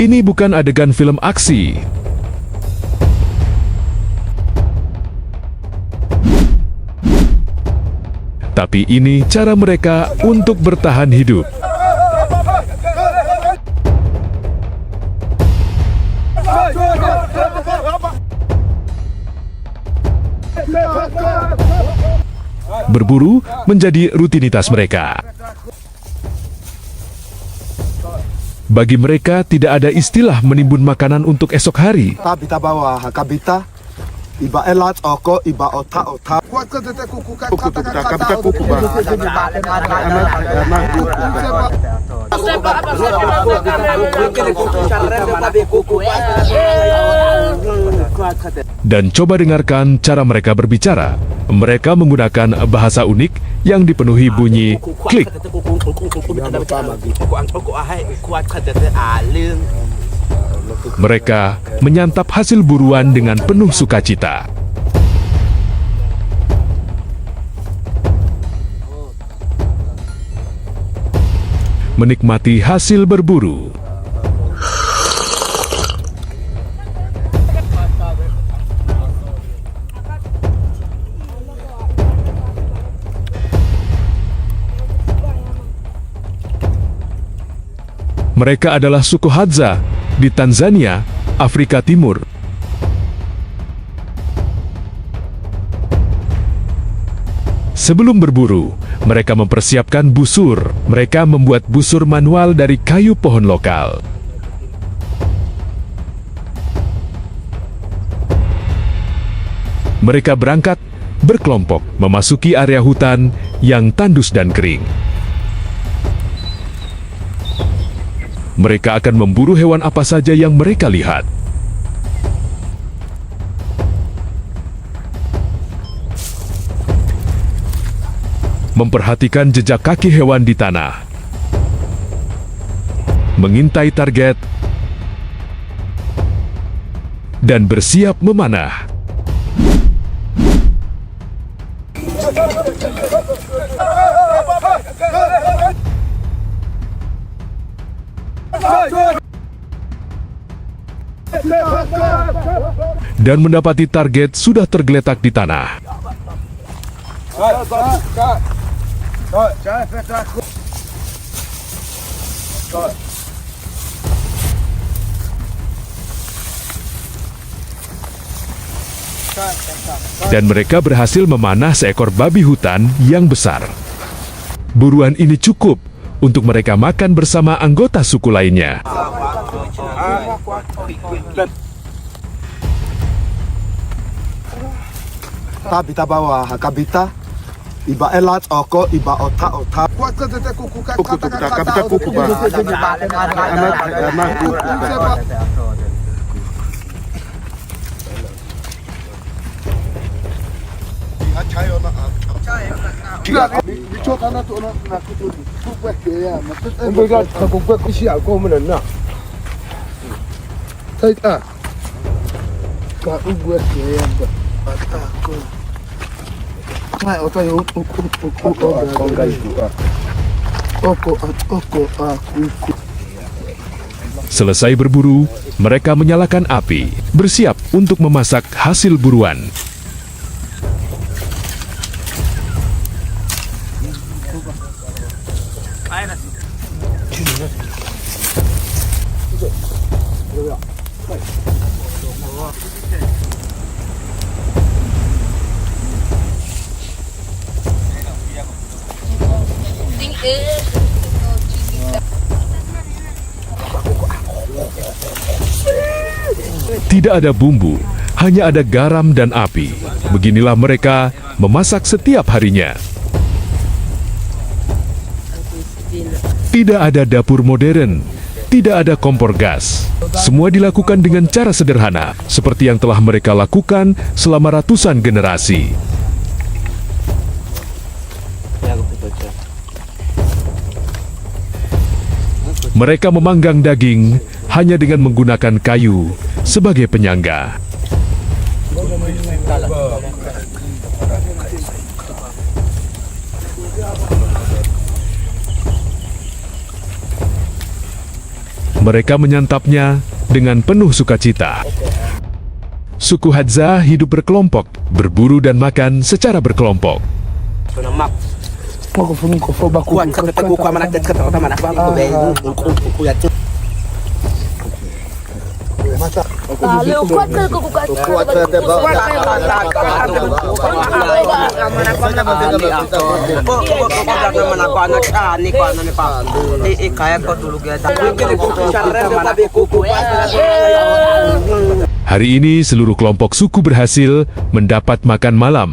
Ini bukan adegan film aksi. Tapi ini cara mereka untuk bertahan hidup. Berburu menjadi rutinitas mereka. Bagi mereka tidak ada istilah menimbun makanan untuk esok hari. Kabita bawa kabita, iba elat oko, iba ota ota. Dan coba dengarkan cara mereka berbicara. Mereka menggunakan bahasa unik yang dipenuhi bunyi klik. Mereka menyantap hasil buruan dengan penuh sukacita. Menikmati hasil berburu. Mereka adalah suku Hadza di Tanzania, Afrika Timur. Sebelum berburu, mereka mempersiapkan busur. Mereka membuat busur manual dari kayu pohon lokal. Mereka berangkat berkelompok memasuki area hutan yang tandus dan kering. Mereka akan memburu hewan apa saja yang mereka lihat. Memperhatikan jejak kaki hewan di tanah. Mengintai target. Dan bersiap memanah. Dan mendapati target sudah tergeletak di tanah. Dan mereka berhasil memanah seekor babi hutan yang besar. Buruan ini cukup untuk mereka makan bersama anggota suku lainnya. Kabita bawa kabita, iba elat oko, iba ota ota. Kabita kuku ba. Selesai berburu, mereka menyalakan api, bersiap untuk memasak hasil buruan. Tidak ada bumbu, hanya ada garam dan api. Beginilah mereka memasak setiap harinya. Tidak ada dapur modern, tidak ada kompor gas. Semua dilakukan dengan cara sederhana, seperti yang telah mereka lakukan selama ratusan generasi. Mereka memanggang daging hanya dengan menggunakan kayu sebagai penyangga. Mereka menyantapnya dengan penuh sukacita. Suku Hadza hidup berkelompok, berburu dan makan secara berkelompok. Hari ini seluruh kelompok suku berhasil mendapat makan malam.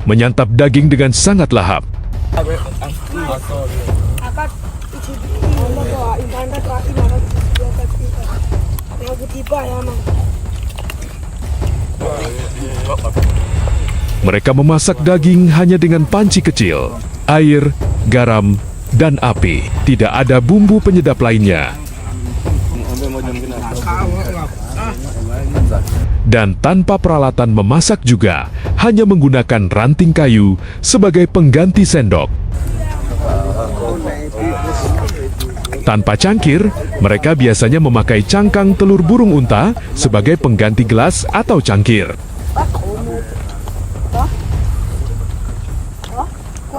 Menyantap daging dengan sangat lahap. Mereka memasak daging hanya dengan panci kecil, air, garam, dan api. Tidak ada bumbu penyedap lainnya. Dan tanpa peralatan memasak juga, hanya menggunakan ranting kayu sebagai pengganti sendok. Tanpa cangkir, mereka biasanya memakai cangkang telur burung unta sebagai pengganti gelas atau cangkir.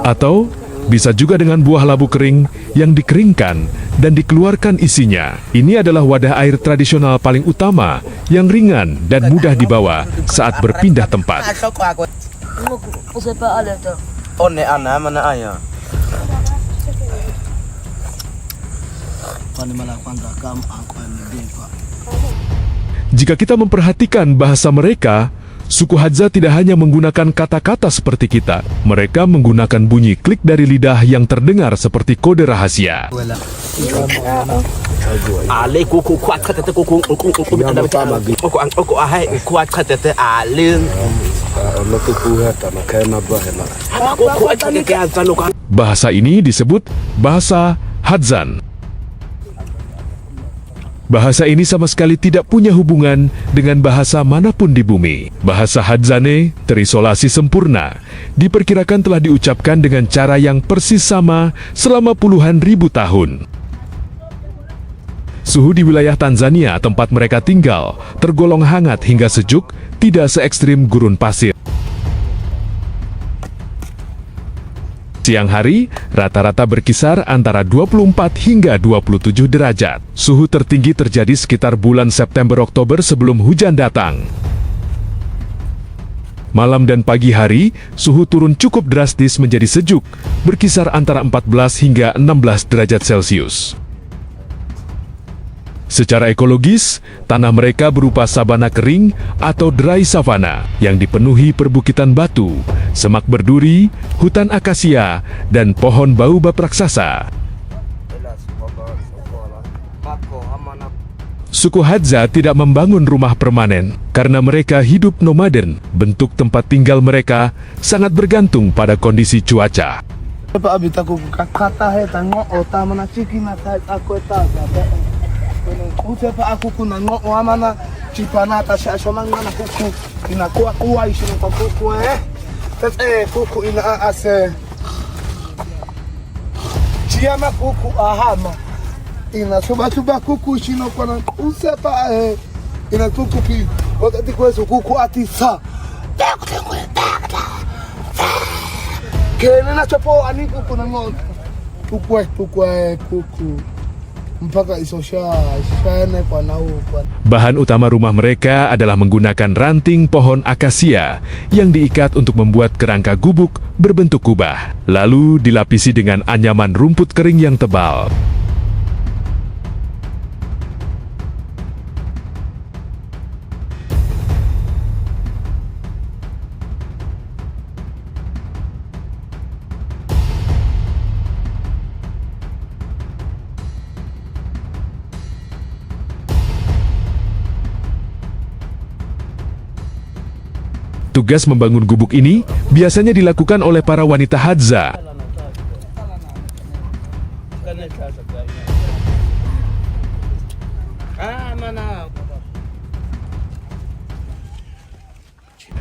Atau bisa juga dengan buah labu kering yang dikeringkan dan dikeluarkan isinya. Ini adalah wadah air tradisional paling utama yang ringan dan mudah dibawa saat berpindah tempat. Jika kita memperhatikan bahasa mereka, suku Hadza tidak hanya menggunakan kata-kata seperti kita. Mereka menggunakan bunyi klik dari lidah yang terdengar seperti kode rahasia. Bahasa ini disebut bahasa Hadzan. Bahasa ini sama sekali tidak punya hubungan dengan bahasa manapun di bumi. Bahasa Hadzane terisolasi sempurna. Diperkirakan telah diucapkan dengan cara yang persis sama selama puluhan ribu tahun. Suhu di wilayah Tanzania tempat mereka tinggal tergolong hangat hingga sejuk, tidak se-ekstrim gurun pasir. Siang hari, rata-rata berkisar antara 24 hingga 27 derajat. Suhu tertinggi terjadi sekitar bulan September-Oktober sebelum hujan datang. Malam dan pagi hari, suhu turun cukup drastis menjadi sejuk, berkisar antara 14 hingga 16 derajat Celcius. Secara ekologis, tanah mereka berupa sabana kering atau dry savana yang dipenuhi perbukitan batu, semak berduri, hutan akasia, dan pohon baobab raksasa. Suku Hadza tidak membangun rumah permanen karena mereka hidup nomaden. Bentuk tempat tinggal mereka sangat bergantung pada kondisi cuaca. Ina soba kuku shino kwana usepa ina kuku pi wakati kwezo kuku atisa kene na chapo ani kuku na ngoto kuku mpaka isosha shane kwa nau kwa. Bahan utama rumah mereka adalah menggunakan ranting pohon akasia yang diikat untuk membuat kerangka gubuk berbentuk kubah, lalu dilapisi dengan anyaman rumput kering yang tebal. Tugas membangun gubuk ini biasanya dilakukan oleh para wanita Hadza.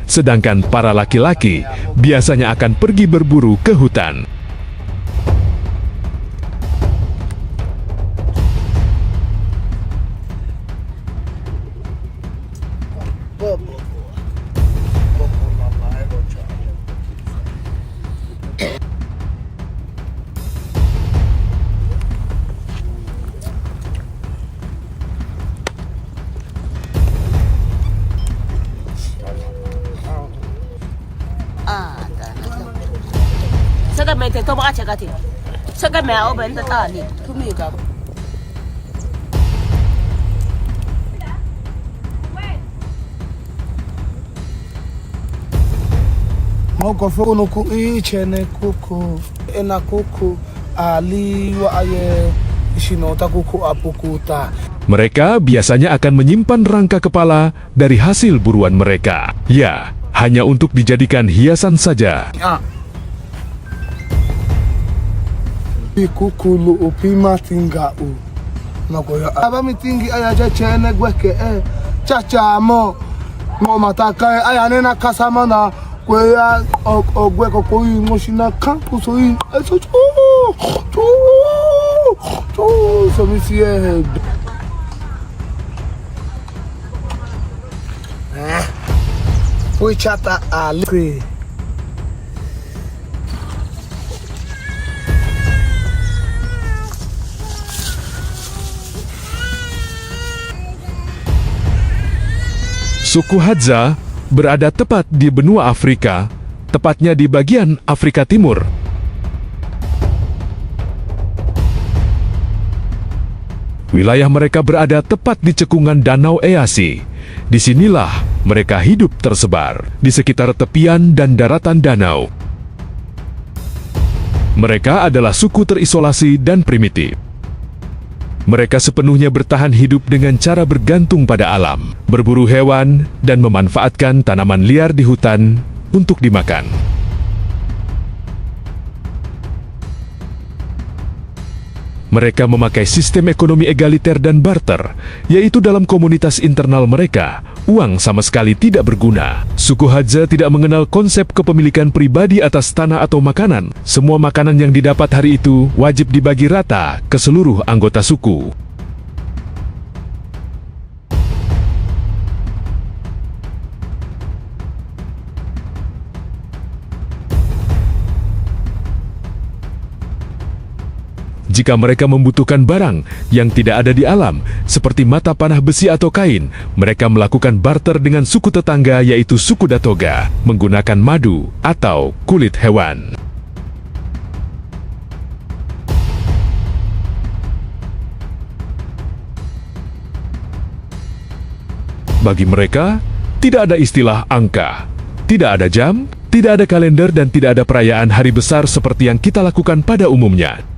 Sedangkan para laki-laki biasanya akan pergi berburu ke hutan. Saka mai te to ba cha ka te. Saka mai o ben ta ni. Tu mi ka. Moko fono ku chene kuku ena kuku ali wa aye ishinota kuku apukuta. Mereka biasanya akan menyimpan rangka kepala dari hasil buruan mereka. Ya, hanya untuk dijadikan hiasan saja. Kuku lu upi matinga u. Nagoya. Aba mitingi ayaje chene gweke chacha mo mataka ayane na kasama na kwea ogwe ko yi moshina campus yi. Eso so mi si Wichata ali. Suku Hadza berada tepat di benua Afrika, tepatnya di bagian Afrika Timur. Wilayah mereka berada tepat di cekungan Danau Easi. Disinilah mereka hidup tersebar, di sekitar tepian dan daratan danau. Mereka adalah suku terisolasi dan primitif. Mereka sepenuhnya bertahan hidup dengan cara bergantung pada alam, berburu hewan, dan memanfaatkan tanaman liar di hutan untuk dimakan. Mereka memakai sistem ekonomi egaliter dan barter, yaitu dalam komunitas internal mereka, uang sama sekali tidak berguna. Suku Hadza tidak mengenal konsep kepemilikan pribadi atas tanah atau makanan. Semua makanan yang didapat hari itu wajib dibagi rata ke seluruh anggota suku. Jika mereka membutuhkan barang yang tidak ada di alam, seperti mata panah besi atau kain, mereka melakukan barter dengan suku tetangga yaitu suku Datoga, menggunakan madu atau kulit hewan. Bagi mereka, tidak ada istilah angka, tidak ada jam, tidak ada kalender dan tidak ada perayaan hari besar seperti yang kita lakukan pada umumnya.